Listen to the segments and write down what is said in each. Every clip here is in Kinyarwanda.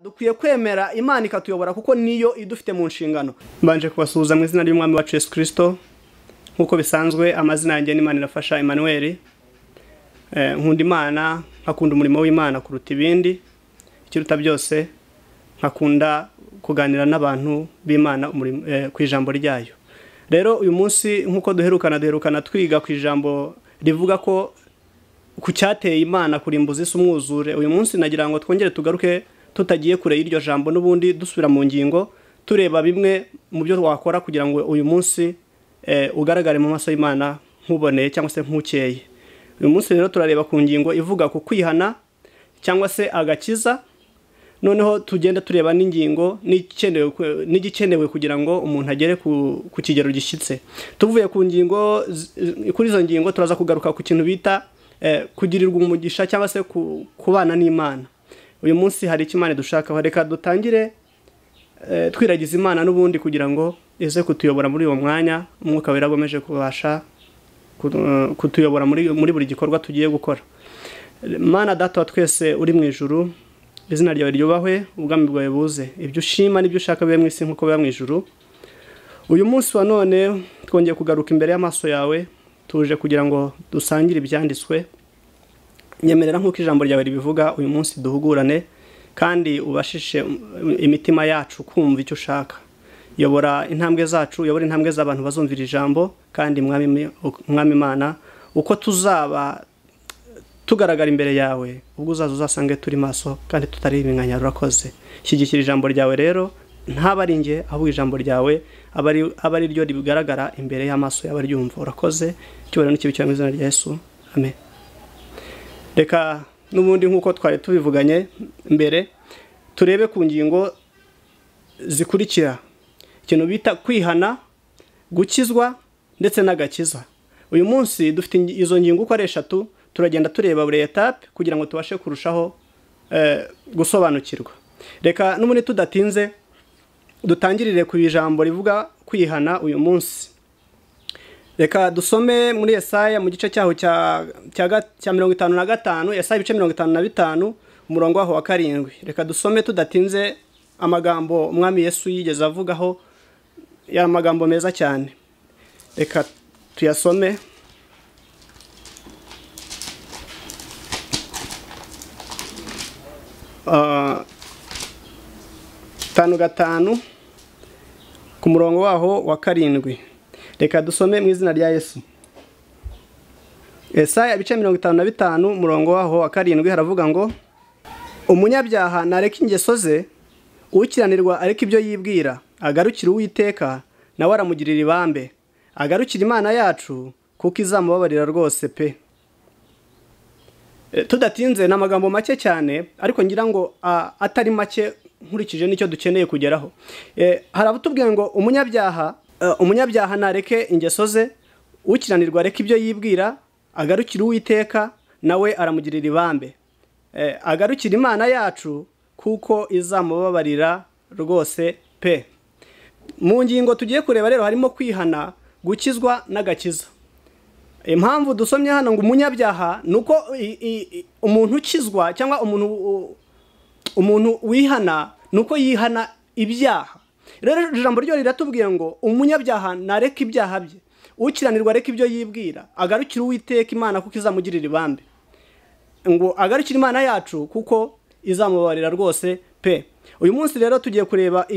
Dukwiye kwemera Imana ikatuyobora kuko niyo idufite mu nshingano. Mbanje kubasuhuza mu izina ry'Umwami wacu Yesu Kristo. Nkuko bisanzwe amazina yanjye ni Imana irafasha Emmanuel. Nkunda Imana, nkakunda umurimo w'Imana kuruta ibindi. Ikiruta byose nkakunda kuganira n'abantu b'Imana ku ijambo ryayo. Rero uyu munsi nkuko duherukana twiga ku ijambo rivuga ko ku cyateye Imana kurimbuza isi umwuzure. Uyu munsi nagira ngo twongere tugaruke tutagiye kure y'iryo jambo n'ubundi dusubira mu ngingo tureba bimwe mu byo twakora kugira ngo uyu munsi ugaragare mu maso y'Imana nkuboneye cyangwa se nkukeye. Uyu munsi rero turareba ku ngingo ivuga ku kwihana cyangwa se agakiza. Noneho tugenda tureba n'ingingo n'igikenewe kugira ngo umuntu agere ku kigero gishyitse. Tuvuye ku ngingo kuri izo ngingo turaza kugaruka ku kintu bita kugirirwa umugisha cyangwa se kubana n'Imana. Uyu munsi hari ikimana dushaka, reka dutangire twiragiza Imana n'ubundi kugira ngo ize kutuyobora muri uwo mwanya. Umwuka wera agomeje kubasha kutuyobora muri buri gikorwa tugiye gukora. Mana Data wa twese uri mu ijuru, izina ryawe ryubahwe, ubwami bwawe buze, ibyo ushima n'ibyo ushaka bibe mu isi nkuko biba mu ijuru. Uyu munsi wa none twongeye kugaruka imbere y'amaso yawe, tuje kugira ngo dusangire ibyanditswe. Nyemerera nkuko ijambo ryawe ribivuga, uyu munsi duhugurane kandi ubashishe imitima yacu kumva icyo ushaka. Yobora intambwe zacu, yobora intambwe z'abantu bazumvira ijambo, kandi mwami Imana uko tuzaba tugaragara imbere yawe, ubwo uzasange turi maso kandi tutari ibinganya. Urakoze. Shyigikira ijambo ryawe rero, ntaba ari nge ahubwo ijambo ryawe aba ari ryo rigaragara imbere y'amaso y'abaryumva. Urakoze. Cyubahiro n'ikibi cyawe mu izina rya Yesu. Amen. Reka n'ubundi nkuko twari tubivuganye mbere turebe ku ngingo zikurikira, ikintu bita kwihana, gukizwa ndetse n'agakiza. Uyu munsi dufite izo ngingo uko ari eshatu, turagenda tureba buri etape kugira ngo tubashe kurushaho gusobanukirwa. Reka n'ubundi tudatinze dutangirire ku ijambo rivuga kwihana uyu munsi. Reka dusome muri Yesaya mu gice cyaho cya 55, Yesaya ibice 55 umurongo waho wa 7. Reka dusome tudatinze amagambo umwami Yesu yigeze avugaho, ya magambo meza cyane. Reka tuyasome. Tanu gatanu ku murongo waho wa 7. Reka dusome mu izina rya Yesu. Yesaya ibice 55 umurongo waho wa 7 haravuga ngo umunyabyaha nareka ingeso ze, ukiranirwa ariko ibyo yibwira, agarukira Uwiteka nawe aramugirira ibambe, agarukira Imana yacu kuko izamubabarira rwose pe. Tudatinze n'amagambo make cyane ariko ngira ngo atari make nkurikije nicyo dukeneye kugeraho. Harabutubwiye ngo umunyabyaha nareke ingeso ze, ukiranirwa areke ibyo yibwira, agarukira Uwiteka nawe aramugirira ibambe, agarukira Imana yacu kuko izamubabarira rwose pe. Mu ngingo tugiye kureba rero harimo kwihana, gukizwa n'agakiza. Impamvu dusomye hano ngo umunyabyaha nuko umuntu ukizwa cyangwa umuntu wihana nuko yihana ibyaha. Rero ijambo ryo riratubwiye ngo umunyabyaha nareka ibyaha bye, ukiranirwa areka ibyo yibwira, agarukira Uwiteka Imana kuko izamugirira ibambe, ngo agarukira Imana yacu kuko izamubabarira rwose pe. Uyu munsi rero tugiye kureba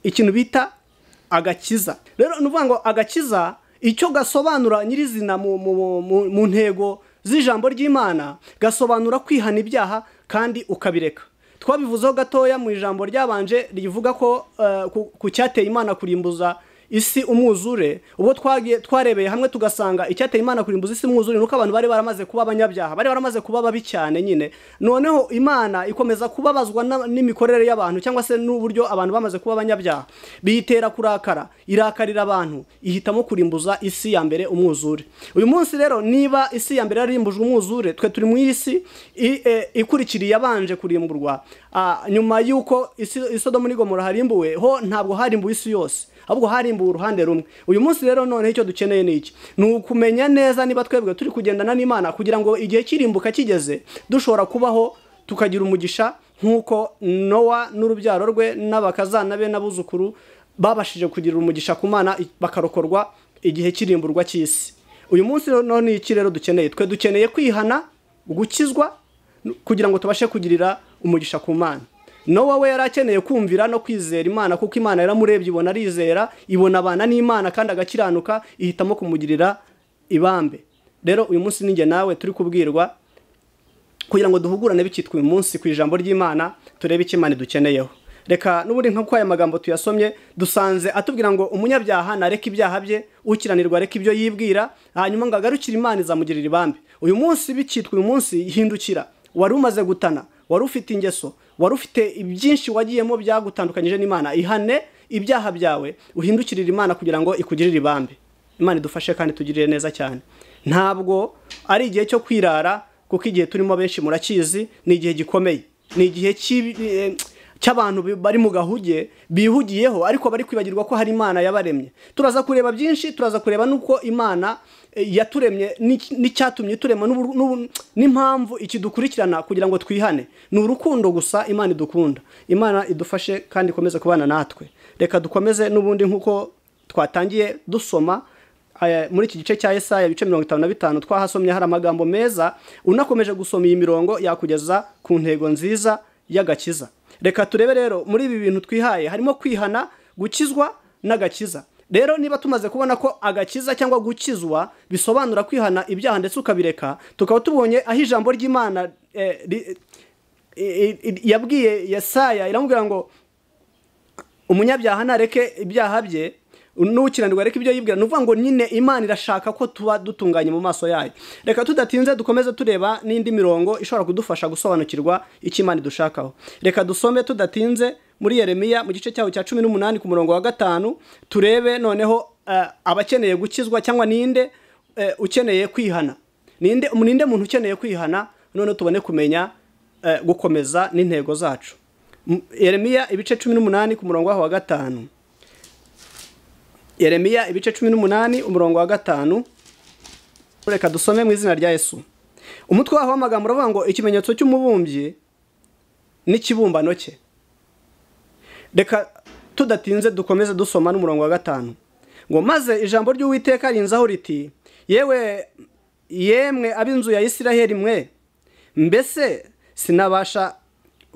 ikintu bita agakiza. Rero nuvuga ngo agakiza icyo gasobanura nyirizina mu ntego z'ijambo ry'Imana, gasobanura kwihana ibyaha kandi ukabireka. Twabivuzeho gatoya mu ijambo ryabanje rivuga ko ku cyateye Imana kurimbuza isi umwuzure. Ubwo twarebeye hamwe tugasanga icyateye Imana kurimbuza isi umwuzure nuko abantu bari baramaze kuba abanyabyaha, bari baramaze kuba babi cyane nyine. Noneho Imana ikomeza kubabazwa n'imikorere y'abantu cyangwa se n'uburyo abantu bamaze kuba abanyabyaha, biyitera kurakara, irakarira abantu, ihitamo kurimbuza isi ya mbere umwuzure. Uyu munsi rero niba isi ya mbere yarimbujwe umwuzure, twe turi mu isi ikurikiriye abanje kurimburwa. Nyuma yuko Sodoma n'Igomora harimbuwe ho, ntabwo harimbuwe isi yose, ahubwo harimbuwe uruhande rumwe. Uyu munsi rero none icyo dukeneye ni iki? Ni ukumenya neza niba twebwe turi kugendana n'Imana kugira ngo igihe kirimbuka kigeze dushobora kubaho tukagira umugisha nk'uko Nowa n'urubyaro rwe n'abakazana be n'abuzukuru babashije kugira umugisha ku Mana bakarokorwa igihe kirimburwa cy'isi. Uyu munsi none iki rero dukeneye? Twe dukeneye kwihana, gukizwa, kugira ngo tubashe kugirira umugisha ku Mana. Nowa we yarakeneye kumvira no kwizera Imana, kuko Imana yaramurebye ibona arizera, ibona abana n'Imana kandi agakiranuka, ihitamo kumugirira ibambe. Rero uyu munsi ninjye nawe turi kubwirwa kugira ngo duhugurane bikitwa uyu munsi ku ijambo ry'Imana, turebe icyo Imana dukeneyeho. Reka n'ubundi nk'uko aya magambo tuyasomye dusanze atubwira ngo umunyabyaha nareka ibyaha bye, ukiranirwa areka ibyo yibwira, hanyuma ngo agarukire Imana izamugirira ibambe. Uyu munsi bikitwa uyu munsi hindukira. Wari umaze gutana, wari ufite ingeso, wari ufite byinshi wagiyemo byagutandukanyije n'Imana, ihane ibyaha byawe, uhindukirire Imana kugira ngo ikugirire ibambe. Imana idufashe kandi tugirire neza cyane. Ntabwo ari igihe cyo kwirara, kuko igihe turimo benshi murakizi, ni igihe gikomeye, ni igihe cy'abantu bari mu gahuge bihugiyeho, ariko bari kwibagirwa ko hari Imana yabaremye. Turaza kureba byinshi, turaza kureba nuko Imana yaturemye n'icyatumye turema n'impamvu ikidukurikirana kugira ngo twihane. Ni urukundo gusa Imana idukunda. Imana idufashe kandi ikomeze kubana natwe. Reka dukomeze n'ubundi nk'uko twatangiye dusoma muri iki gice cya Yesaya ibice 55 twahasomye hari amagambo meza. Unakomeje gusoma iyi mirongo yakugeza ku ntego nziza y'agakiza. Reka turebe rero muri ibi bintu twihaye harimo kwihana, gukizwa n'agakiza. Rero niba tumaze kubona ko agakiza cyangwa gukizwa bisobanura kwihana ibyaha ndetse ukabireka, tukaba tubonye aho ijambo ry'Imana yabwiye Yesaya, iramubwira ngo umunyabyaha nareke ibyaha bye, n'ukiranirwa ariko ibyo yibwira. Nuvuga ngo nyine Imana irashaka ko tuba dutunganye mu maso yayo. Reka tudatinze dukomeze tureba n'indi mirongo ishobora kudufasha gusobanukirwa icyo Imana idushakaho. Reka dusome tudatinze muri Yeremiya mu gice cyaho cya 18 ku murongo wa 5, turebe noneho abakeneye gukizwa cyangwa ninde ukeneye kwihana. Ninde muntu ukeneye kwihana, none tubone kumenya gukomeza n'intego zacu. Yeremiya ibice 18 ku murongo wa 5. Yeremiya ibice 18 umurongo wa 5. Reka dusome mu izina rya Yesu. Umutwe waho w'amagambo uravuga ngo ikimenyetso cy'umubumbyi n'ikibumbano cye. Reka tudatinze dukomeze dusoma n'umurongo wa 5. Ngo maze ijambo ry'Uwiteka rinzaho riti, yemwe ab'inzu ya Isiraheli mwe, mbese sinabasha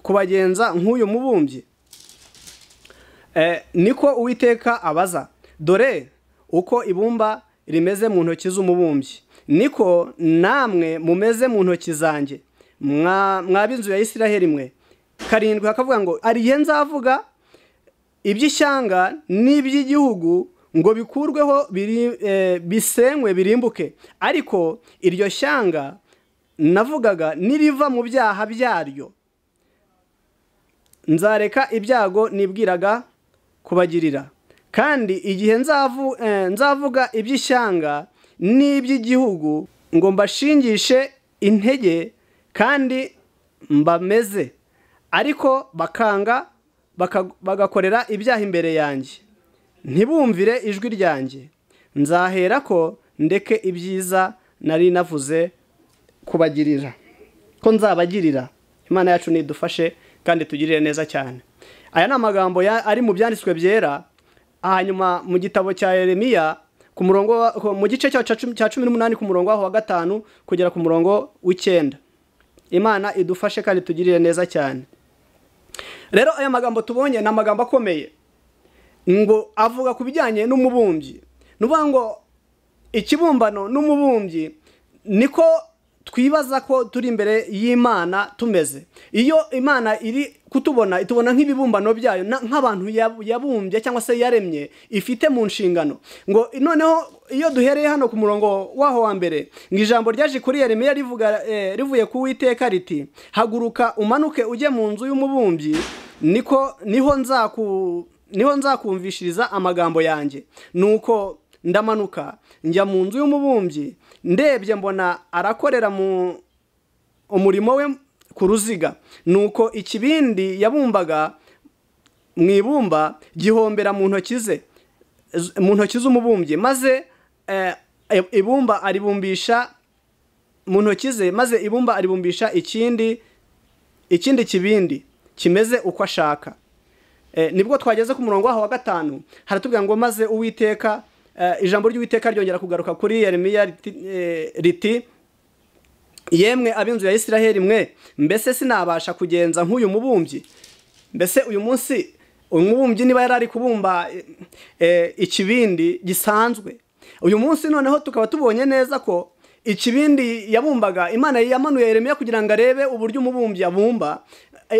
kubagenza nk'uyu mubumbyi? Niko Uwiteka abaza. Dore uko ibumba rimeze mu ntoki z'umubumbyi, niko namwe mumeze mu ntoki zanjye, mwab'inzu ya Isiraheli mwe. 7 hakavuga ngo ariye nzavuga iby'ishyanga n'iby'igihugu ngo bikurweho bisenywe birimbuke, ariko iryo shyanga navugaga niriva mu byaha byaryo, nzareka ibyago nibwiraga kubagirira. Kandi igihe nzavuga iby'ishyanga n'iby'igihugu ngo mbashingishe intege kandi mbameze, ariko bakanga bagakorera ibyaha imbere yanjye, ntibumvire ijwi ryanjye, nzahera ko ndeke ibyiza nari navuze kubagirira ko nzabagirira. Imana yacu nidufashe kandi tugirire neza cyane. Aya ni amagambo ari mu byanditswe byera. Hanyuma mu gitabo cya Yeremiya ku murongo mu gice cya 18 ku murongo wa 5 kugera ku murongo w'9. Imana idufashe kandi tugirire neza cyane. Rero aya magambo tubonye na magambo akomeye, ngo avuga ku bijyanye n'umubumbyi. Nuvuga ngo ikibumbano n'umubumbyi niko twibaza ko turi imbere y'Imana tumeze. Iyo Imana iri kutubona itubona nk'ibibumbano byayo, nk'abantu yabumbye cyangwa se yaremye ifite mu nshingano. Ngo noneho iyo duhereye hano ku murongo waho wa mbere, ngo ijambo ryaje kuri Yeremiya rivuye ku Uwiteka riti, haguruka umanuke ujye mu nzu y'umubumbyi, niho nzakumvishiriza amagambo yanjye. Nuko ndamanuka njya mu nzu y'umubumbyi, ndebye mbona arakorera mu umurimo we ku ruziga. Nuko ikibindi yabumbaga mu ibumba gihombera mu ntoki z'umubumbyi, maze ibumba aribumbisha mu ntoki ze, maze ibumba aribumbisha ikindi kibindi. kimeze uko ashaka. Nibwo twageze ku murongo waho wa 5 haratubwira ngo maze Uwiteka, ijambo ry'Uwiteka ryongera kugaruka kuri Yeremiya riti yemwe ab'inzu ya Isiraheli mwe, mbese sinabasha kugenza nk'uyu mubumbyi? Mbese uyu munsi umubumbyi niba yarari kubumba ikibindi gisanzwe, uyu munsi noneho tukaba tubonye neza ko ikibindi yabumbaga, Imana yamanuye Yeremiya kugira ngo arebe uburyo umubumbyi abumba,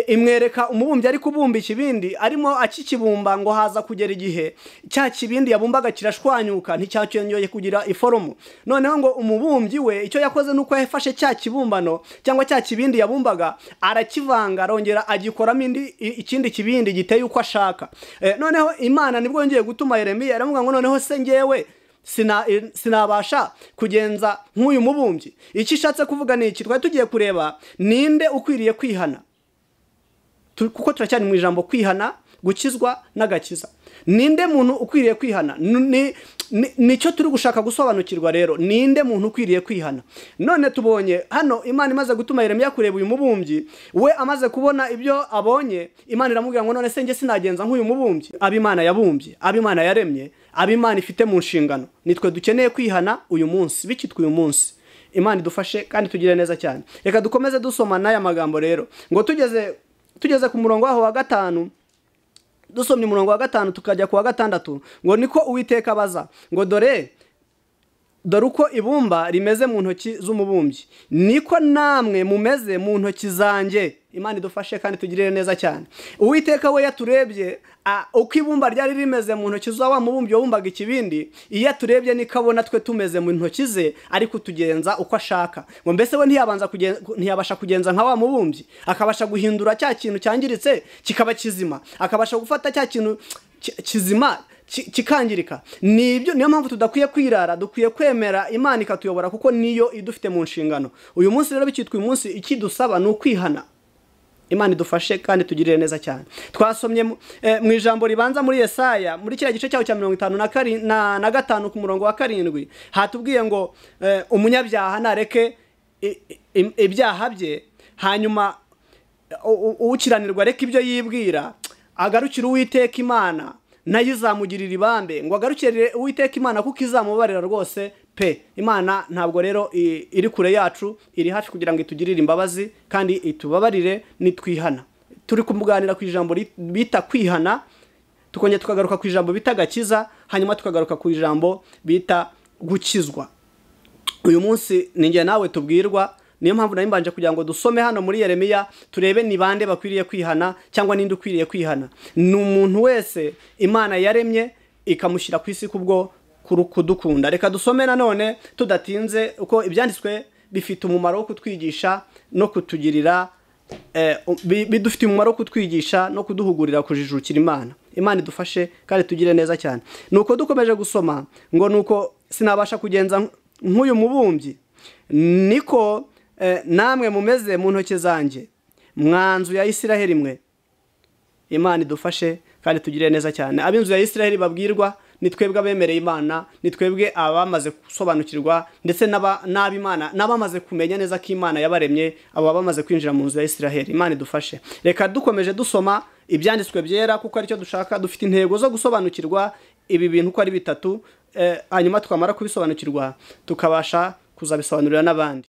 imwereka umubumbyi ari kubumba ikibindi arimo akikibumba, ngo haza kugera igihe cya kibindi yabumbaga kirashwanyuka, nticyacyongeye kugira iforomo. Noneho ngo umubumbyi we icyo yakoze nuko yafashe cya kibumbano cyangwa cya kibindi yabumbaga, arakivanga, arongera agikoramo ikindi kibindi giteye uko ashaka. Noneho Imana nibwo yongeye gutuma Yeremiya, aravuga ngo noneho se ngewe sinabasha kugenza nk'uyu mubumbyi. Iki ishatse kuvuga ni iki? Twari tugiye kureba ninde ukwiriye kwihana, kuko turacyari mu ijambo kwihana, gukizwa n'agakiza. Ninde muntu ukwiriye kwihana? Nicyo turi gushaka gusobanukirwa rero, ninde muntu ukwiriye kwihana. None tubonye hano Imana imaze gutuma Yeremiya kureba uyu mubumbyi, we amaze kubona ibyo abonye, Imana iramubwira ngo none se nge sinagenza nk'uyu mubumbyi? Ab'Imana yabumbye, ab'Imana yaremye, ab'Imana ifite mu nshingano, nitwe dukeneye kwihana uyu munsi, bikitwa uyu munsi. Imana idufashe kandi tugire neza cyane. Reka dukomeze dusoma n'aya magambo rero, ngo tugeze ku murongo waho wa 5, dusomye umurongo wa 5 tukajya ku wa 6, ngo niko Uwiteka abaza ngo dore uko ibumba rimeze mu ntoki z'umubumbyi, niko namwe mumeze mu ntoki zanjye. Imana idufashe kandi tugirire neza cyane. Uwiteka we yaturebye uko ibumba ryari rimeze mu ntoki za wa mubumbyi wabumbaga ikibindi, iyo aturebye nikabona twe tumeze mu ntoki ze, ari kutugenza uko ashaka. Ngo mbese we ntiyabasha kugenza nka wa mubumbyi, akabasha guhindura cya kintu cyangiritse kikaba kizima, akabasha gufata cya kintu kizima kikangirika. Niyo mpamvu tudakwiye kwirara, dukwiye kwemera Imana ikatuyobora, kuko niyo idufite mu nshingano. Uyu munsi rero bikitwa uyu munsi, ikidusaba ni ukwihana. Imana idufashe kandi tugirire neza cyane. Twasomye mu ijambo ribanza muri Yesaya, muri kiriya gice cyaho cya 55 ku murongo wa 7, hatubwiye ngo umunyabyaha nareke ibyaha bye, hanyuma ukiranirwa reka ibyo yibwira, agarukira Uwiteka Imana nayo izamugirira ibambe. Ngo agarukire Uwiteka Imana kuko izamubarira rwose pe. Imana ntabwo rero iri kure yacu, iri hafi kugira ngo itugirire imbabazi kandi itubabarire nitwihana. Turi kumuganira ku ijambo bita kwihana, tukongera tukagaruka ku ijambo bita gakiza, hanyuma tukagaruka ku ijambo bita gukizwa. Uyu munsi ninjye nawe tubwirwa, niyo mpamvu nari mbanje kugira ngo dusome hano muri Yeremiya, turebe ni bande bakwiriye kwihana cyangwa ninde ukwiriye kwihana. Ni umuntu wese Imana yaremye ikamushyira ku isi kubwo kudukunda. Reka dusome nanone tudatinze, uko ibyanditswe bifite umumaro wo kutwigisha no kutugirira, bidufite umumaro wo kutwigisha no kuduhugurira kujijukira Imana. Imana idufashe kandi tugire neza cyane. Nuko dukomeje gusoma ngo nuko sinabasha kugenza nk'uyu mubumbyi, niko namwe mumeze mu ntoki zanjye, mwanzu ya Isiraheli mwe. Imana idufashe kandi tugire neza cyane. Ab'inzu ya Isiraheli babwirwa ni twebwe abemereye Imana, ni twebwe abamaze gusobanukirwa, ndetse n'ab'Imana n'abamaze kumenya neza ko Imana yabaremye, abo bamaze kwinjira mu nzu ya Isiraheli. Imana idufashe. Reka dukomeje dusoma ibyanditswe byera, kuko aricyo dushaka. Dufite intego zo gusobanukirwa ibi bintu uko ari bitatu, hanyuma twamara kubisobanukirwa tukabasha kuzabisobanurira n'abandi.